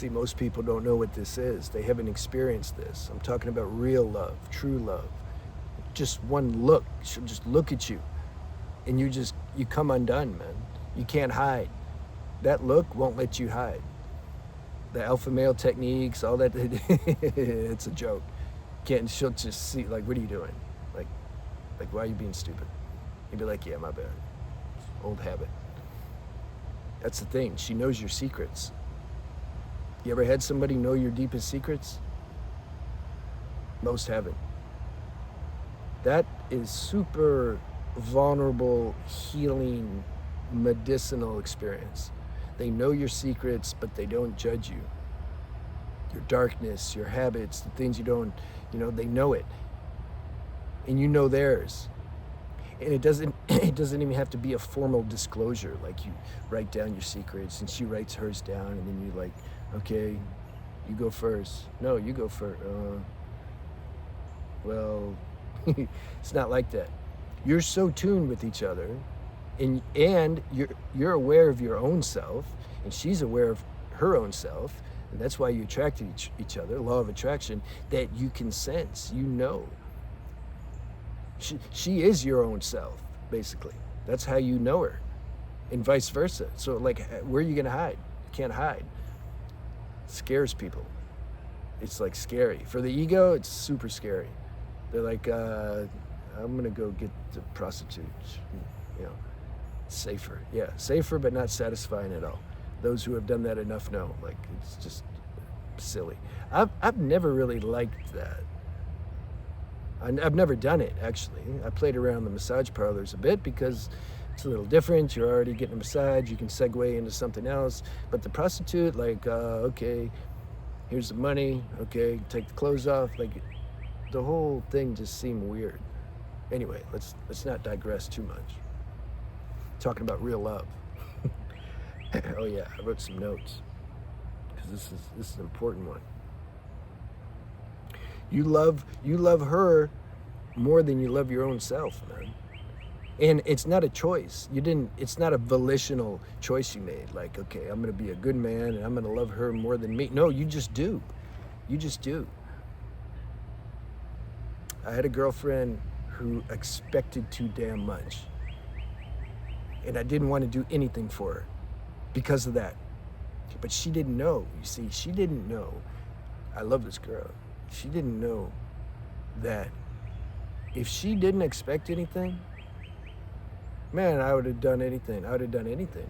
See, most people don't know what this is. They haven't experienced this. I'm talking about real love, true love. Just one look, she'll just look at you and you come undone, man. You can't hide. That look won't let you hide. The alpha male techniques, all that, it's a joke. She'll just see, like, what are you doing? Like, why are you being stupid? You'd be like, yeah, my bad. Old habit. That's the thing. She knows your secrets. You ever had somebody know your deepest secrets? Most haven't. That is super vulnerable, healing, medicinal experience. They know your secrets, but they don't judge you. Your darkness, your habits, the things you don't, they know it. And you know theirs. And it doesn't even have to be a formal disclosure, like you write down your secrets and she writes hers down and then you like, okay, you go first. No, you go first. Well, it's not like that. You're so tuned with each other and you're aware of your own self and she's aware of her own self. And that's why you attract each other, law of attraction, that you can sense, She is your own self, basically. That's how you know her, and vice versa. So, like, where are you going to hide? You can't hide. It scares people. It's, like, scary. For the ego, it's super scary. They're like, I'm going to go get the prostitute. Safer. Yeah, safer, but not satisfying at all. Those who have done that enough know. Like, it's just silly. I've never really liked that. I've never done it, actually. I played around the massage parlors a bit because it's a little different. You're already getting a massage. You can segue into something else. But the prostitute, like, okay, here's the money. Okay, take the clothes off. Like, the whole thing just seemed weird. Anyway, let's not digress too much. Talking about real love. Oh yeah, I wrote some notes because this is an important one. You love her more than you love your own self, man. And it's not a choice. It's not a volitional choice you made. Like, okay, I'm going to be a good man and I'm going to love her more than me. No, you just do. You just do. I had a girlfriend who expected too damn much. And I didn't want to do anything for her because of that. But she didn't know. You see, she didn't know. I love this girl. She didn't know that if she didn't expect anything, man, I would have done anything. I would have done anything.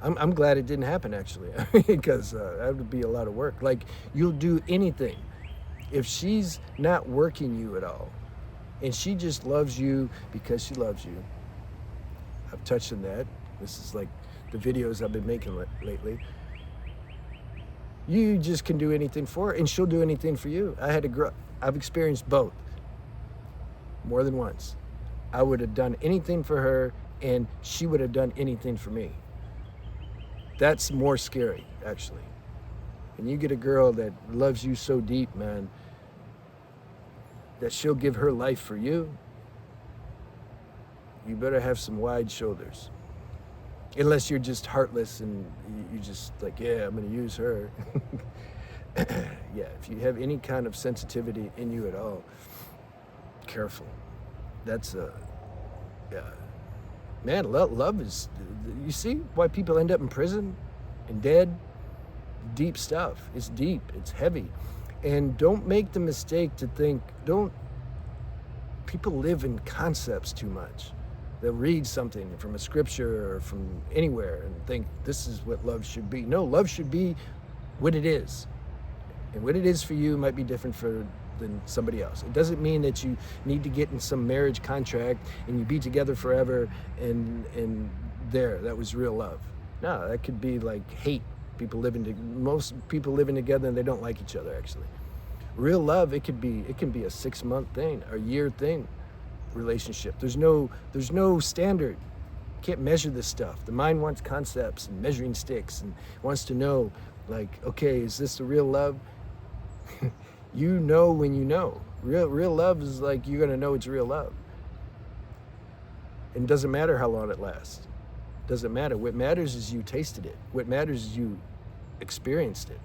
I'm glad it didn't happen, actually, because that would be a lot of work. Like, you'll do anything. If she's not working you at all, and she just loves you because she loves you, I've touched on that. This is like the videos I've been making lately. You just can do anything for her, and she'll do anything for you. I've experienced both more than once. I would have done anything for her, and she would have done anything for me. That's more scary, actually. And you get a girl that loves you so deep, man, that she'll give her life for you, you better have some wide shoulders. Unless you're just heartless and you just like, yeah, I'm going to use her. Yeah, if you have any kind of sensitivity in you at all, careful. That's yeah. Man, love is, you see why people end up in prison and dead? Deep stuff. It's deep. It's heavy. And don't make the mistake to think, people live in concepts too much. They'll read something from a scripture or from anywhere and think this is what love should be. No, love should be what it is. And what it is for you might be different than somebody else. It doesn't mean that you need to get in some marriage contract and you be together forever and that was real love. No, that could be like hate. Most people living together and they don't like each other, actually. Real love, it can be a 6-month thing, a year thing. Relationship. There's no standard. You can't measure this stuff. The mind wants concepts and measuring sticks and wants to know, like, okay, is this the real love? You know when you know. Real love is like you're gonna know it's real love. And it doesn't matter how long it lasts. Doesn't matter. What matters is you tasted it. What matters is you experienced it.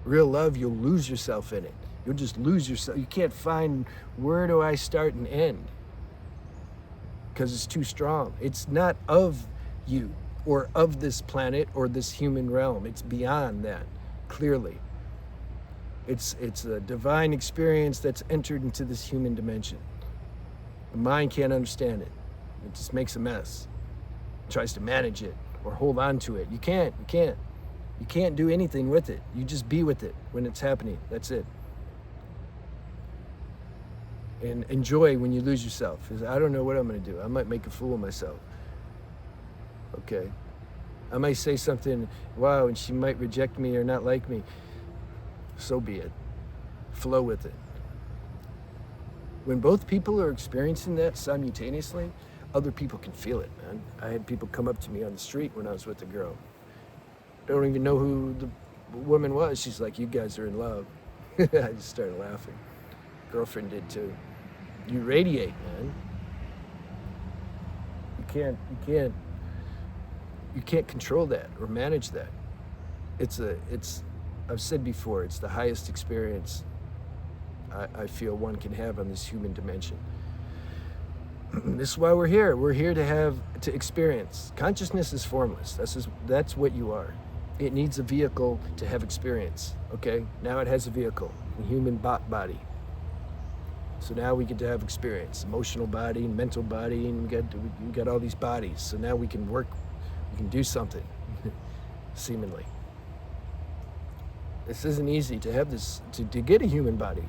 Real love, you'll lose yourself in it. You'll just lose yourself. You can't find, where do I start and end? Because it's too strong. It's not of you or of this planet or this human realm. It's beyond that, clearly. It's a divine experience that's entered into this human dimension. The mind can't understand it. It just makes a mess. It tries to manage it or hold on to it. You can't. You can't do anything with it. You just be with it when it's happening. That's it. And enjoy when you lose yourself. I don't know what I'm going to do. I might make a fool of myself. Okay. I might say something, wow, and she might reject me or not like me. So be it. Flow with it. When both people are experiencing that simultaneously, other people can feel it, man. I had people come up to me on the street when I was with a girl. Don't even know who the woman was. She's like, you guys are in love. I just started laughing. Girlfriend did too. You radiate, man. You can't control that or manage that. I've said before, it's the highest experience I feel one can have on this human dimension. This is why we're here. We're here to experience. Consciousness is formless. That's what you are. It needs a vehicle to have experience, okay? Now it has a vehicle, a human body. So now we get to have experience, emotional body, mental body, and we got all these bodies. So now we can work, we can do something, seemingly. This isn't easy to have this, to get a human body.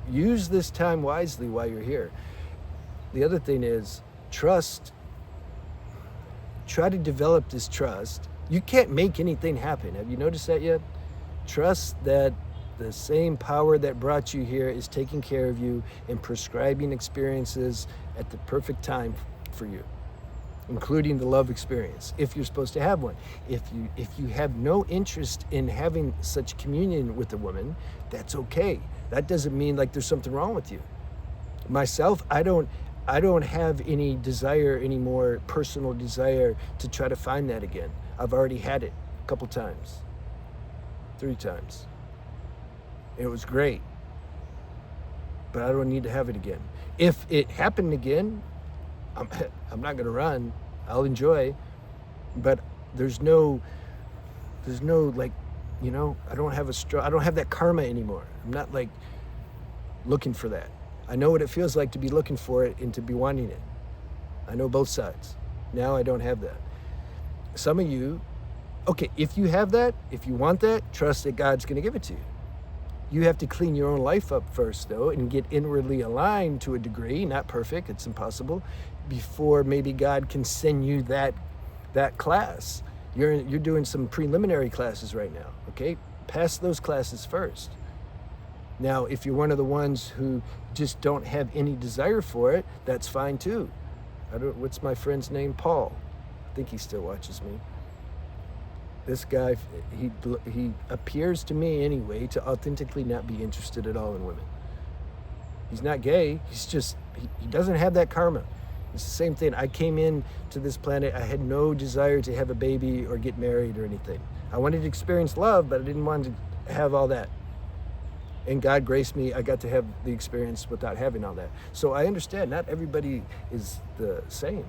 Use this time wisely while you're here. The other thing is trust. Try to develop this trust. You can't make anything happen. Have you noticed that yet? Trust that the same power that brought you here is taking care of you and prescribing experiences at the perfect time for you, including the love experience, if you're supposed to have one. If you have no interest in having such communion with a woman, that's okay. That doesn't mean like there's something wrong with you. Myself, I don't have any desire anymore, personal desire, to try to find that again. I've already had it a couple times, 3 times. It was great, but I don't need to have it again. If it happened again, I'm not gonna run. I'll enjoy, but there's no like, you know, I don't have that karma anymore. I'm not like looking for that. I know what it feels like to be looking for it and to be wanting it. I know both sides. Now I don't have that. Some of you, okay, if you have that, if you want that, trust that God's gonna give it to you. You have to clean your own life up first, though, and get inwardly aligned to a degree, not perfect, it's impossible, before maybe God can send you that class. You're doing some preliminary classes right now, okay? Pass those classes first. Now, if you're one of the ones who just don't have any desire for it, that's fine too. What's my friend's name? Paul. I think he still watches me. This guy, he appears to me anyway to authentically not be interested at all in women. He's not gay, he's just, he doesn't have that karma. It's the same thing. I came in to this planet, I had no desire to have a baby or get married or anything. I wanted to experience love, but I didn't want to have all that. And God graced me, I got to have the experience without having all that. So I understand, not everybody is the same.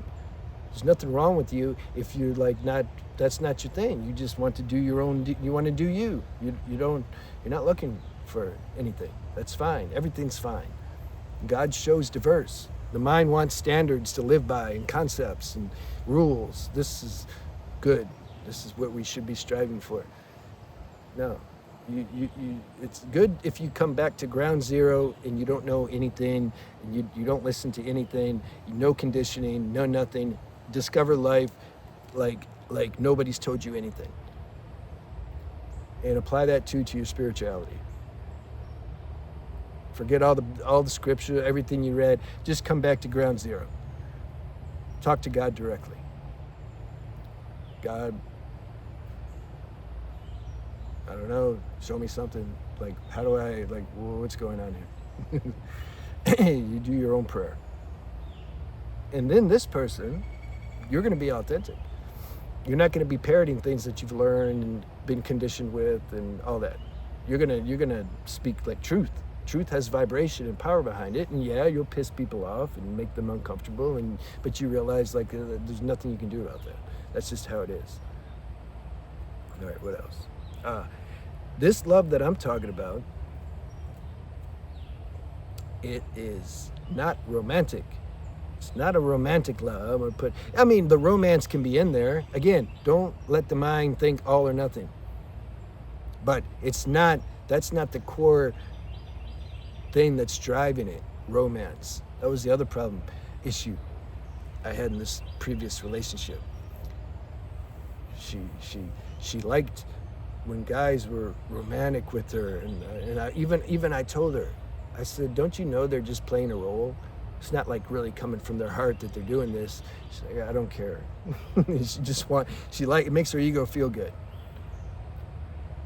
There's nothing wrong with you if you're like that's not your thing. You just want to do your own, you want to do you. You're not looking for anything. That's fine, everything's fine. God's show's diverse. The mind wants standards to live by and concepts and rules. This is good. This is what we should be striving for. No, it's good if you come back to ground zero and you don't know anything and you don't listen to anything, no conditioning, no nothing. Discover life like nobody's told you anything. And apply that to your spirituality. Forget all the scripture, everything you read. Just come back to ground zero. Talk to God directly. God, I don't know, show me something. Like, how do I, like, what's going on here? You do your own prayer. And then this person, you're going to be authentic. You're not going to be parroting things that you've learned and been conditioned with and all that. You're gonna speak like truth. Truth has vibration and power behind it, and yeah, you'll piss people off and make them uncomfortable, but you realize like there's nothing you can do about that. That's just how it is. All right, what else? This love that I'm talking about, it is not romantic. It's not a romantic love. I mean, the romance can be in there. Again, don't let the mind think all or nothing. But that's not the core thing that's driving it, romance. That was the other issue I had in this previous relationship. She liked when guys were romantic with her, and I told her, I said, don't you know they're just playing a role? It's not like really coming from their heart that they're doing this. She's like, I don't care. It makes her ego feel good.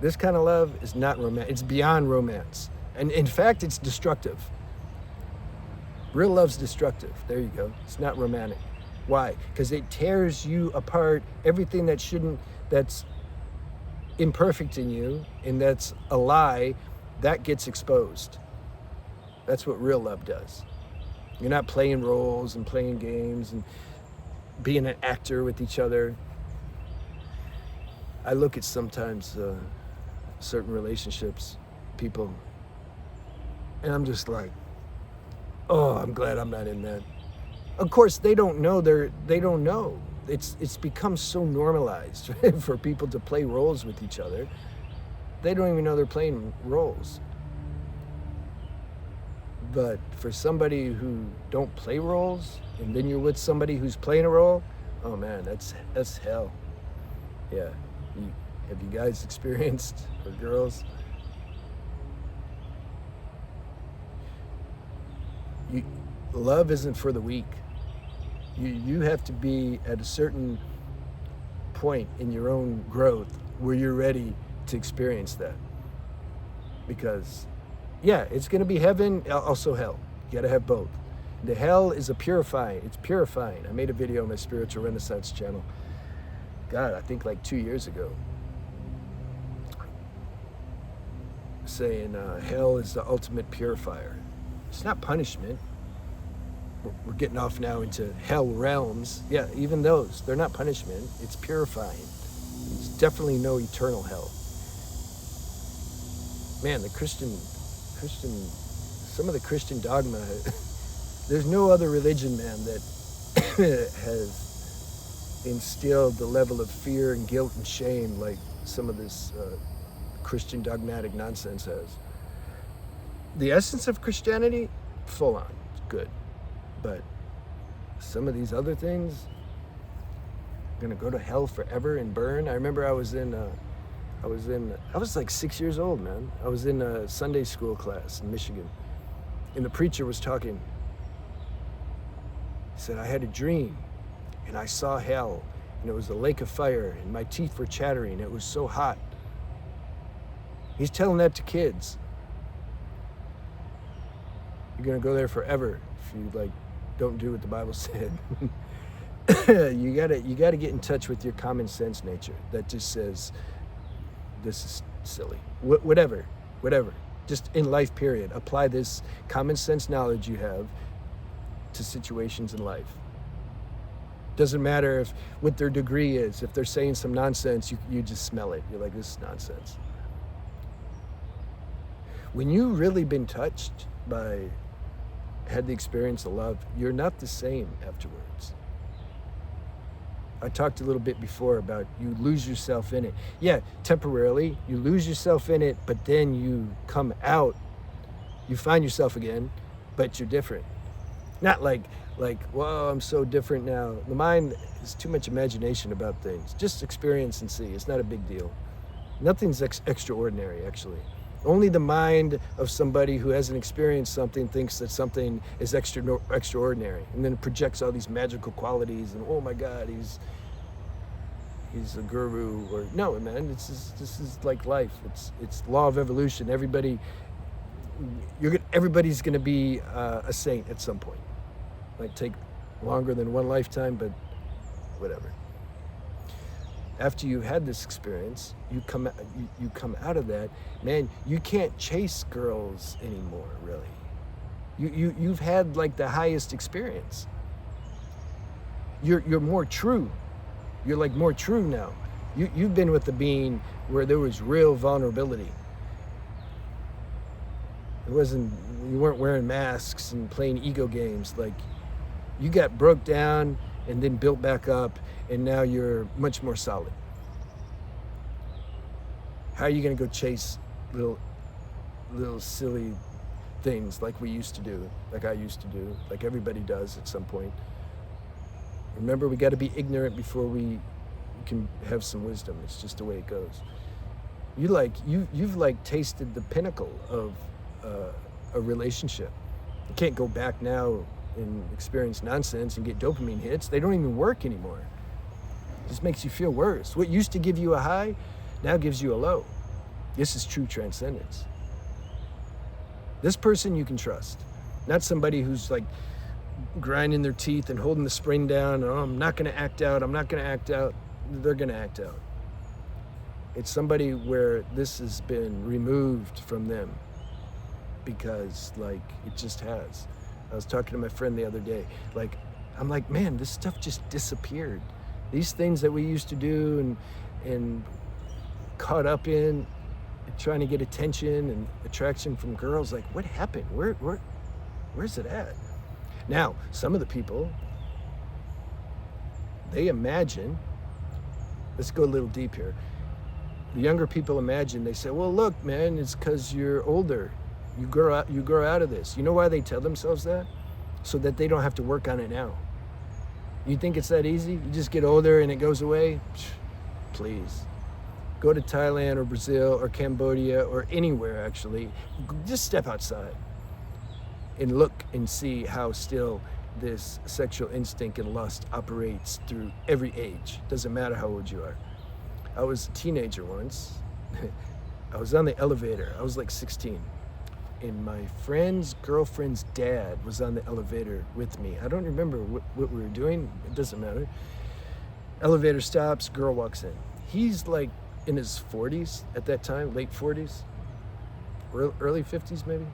This kind of love is not romantic. It's beyond romance. And in fact, it's destructive. Real love's destructive. There you go. It's not romantic. Why? Because it tears you apart. Everything that's imperfect in you and that's a lie, that gets exposed. That's what real love does. You're not playing roles and playing games and being an actor with each other. I look at sometimes certain relationships, people, and I'm just like, oh, I'm glad I'm not in that. Of course, they don't know. They don't know. It's become so normalized for people to play roles with each other. They don't even know they're playing roles. But for somebody who don't play roles, and then you're with somebody who's playing a role, oh man, that's hell. Yeah. Have you guys experienced, or girls? Love isn't for the weak. You have to be at a certain point in your own growth where you're ready to experience that. Because, yeah, it's going to be heaven, also hell. You got to have both. The hell is it's purifying. I made a video on my Spiritual Renaissance channel. God, I think like 2 years ago. Saying hell is the ultimate purifier. It's not punishment. We're getting off now into hell realms. Yeah, even those, they're not punishment. It's purifying. It's definitely no eternal hell. Man, some of the Christian dogma, there's no other religion, man, that has instilled the level of fear and guilt and shame like some of this Christian dogmatic nonsense has. The essence of Christianity, full on, it's good. But some of these other things, gonna go to hell forever and burn. I remember I was like 6 years old, man. I was in a Sunday school class in Michigan, and the preacher was talking. He said, I had a dream, and I saw hell, and it was a lake of fire, and my teeth were chattering. It was so hot. He's telling that to kids. You're gonna go there forever if you don't do what the Bible said. You gotta get in touch with your common sense nature that just says, this is silly. Whatever. Just in life, period. Apply this common sense knowledge you have to situations in life. Doesn't matter what their degree is. If they're saying some nonsense, you just smell it. You're like, this is nonsense. When you've really been touched had the experience of love, you're not the same afterwards. I talked a little bit before about you lose yourself in it. Yeah, temporarily, you lose yourself in it, but then you come out, you find yourself again, but you're different. Not like, whoa, I'm so different now. The mind is too much imagination about things. Just experience and see. It's not a big deal. Nothing's extraordinary, actually. Only the mind of somebody who hasn't experienced something thinks that something is extraordinary, and then projects all these magical qualities, and oh my God, he's a guru. Or no, man, this is like life. It's law of evolution. Everybody's gonna be a saint at some point. Might take longer than one lifetime, but whatever. after you've had this experience, you come out of that, man, you can't chase girls anymore, really. You've had like the highest experience. You're more true. You're like more true now. You've been with the being where there was real vulnerability. You weren't wearing masks and playing ego games. Like, you got broke down and then built back up, and now you're much more solid. How are you gonna go chase little silly things like we used to do, like I used to do, like everybody does at some point? Remember, we got to be ignorant before we can have some wisdom. It's just the way it goes. You've like tasted the pinnacle of a relationship. You can't go back now and experience nonsense and get dopamine hits. They don't even work anymore. It just makes you feel worse. What used to give you a high now gives you a low. This is true transcendence. This person you can trust, not somebody who's like grinding their teeth and holding the spring down. Oh, I'm not going to act out. I'm not going to act out. They're going to act out. It's somebody where this has been removed from them because, like, it just has. I was talking to my friend the other day. Like, I'm like, man, this stuff just disappeared. These things that we used to do and caught up in, trying to get attention and attraction from girls. Like, what happened? Where's it at? Now, some of the people, they imagine, let's go a little deep here. The younger people imagine, they say, well, look, man, it's because you're older. You grow out of this. You know why they tell themselves that? So that they don't have to work on it now. You think it's that easy? You just get older and it goes away? Please. Go to Thailand or Brazil or Cambodia or anywhere, actually. Just step outside and look and see how still this sexual instinct and lust operates through every age. Doesn't matter how old you are. I was a teenager once. I was on the elevator. I was like 16. And my friend's girlfriend's dad was on the elevator with me. I don't remember what we were doing. It doesn't matter. Elevator stops, girl walks in. He's like in his 40s at that time, late 40s, early 50s maybe.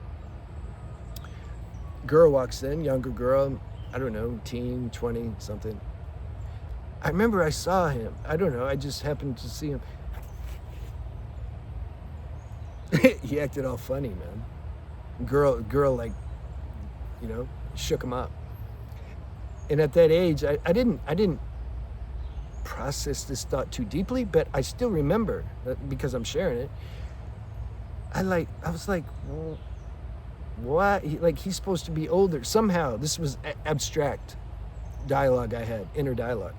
Girl walks in, younger girl, I don't know, teen, 20, something. I remember I saw him. I don't know, I just happened to see him. He acted all funny, man. Girl, like, you know, shook him up. And at that age, I didn't process this thought too deeply, but I still remember, because I'm sharing it. I was like, well, why? Like, he's supposed to be older. Somehow, this was abstract dialogue I had, inner dialogue.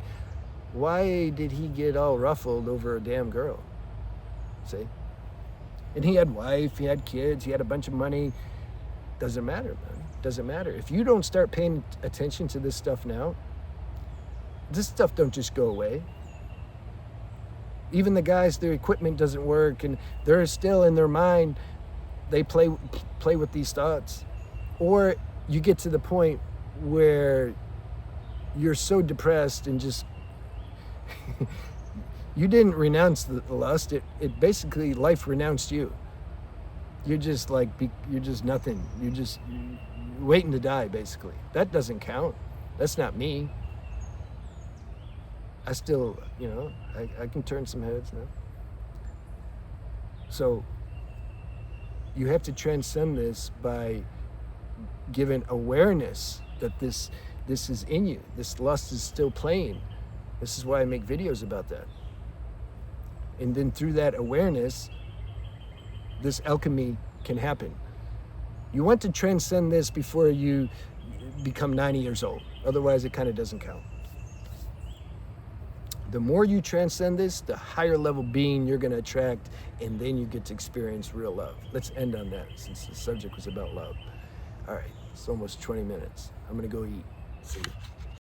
Why did he get all ruffled over a damn girl? See? And he had wife, he had kids, he had a bunch of money. Doesn't matter, man. Doesn't matter. If you don't start paying attention to this stuff now, this stuff don't just go away. Even the guys, their equipment doesn't work, and they're still in their mind, they play with these thoughts. Or you get to the point where you're so depressed and just you didn't renounce the lust. It basically, life renounced you. You're just like, you're just nothing. You're just waiting to die, basically. That doesn't count. That's not me. I still, you know, I can turn some heads now. So you have to transcend this by giving awareness that this is in you. This lust is still playing. This is why I make videos about that. And then through that awareness, this alchemy can happen. You want to transcend this before you become 90 years old. Otherwise, it kind of doesn't count. The more you transcend this, the higher level being you're going to attract, and then you get to experience real love. Let's end on that, since the subject was about love. All right, it's almost 20 minutes. I'm going to go eat. See you.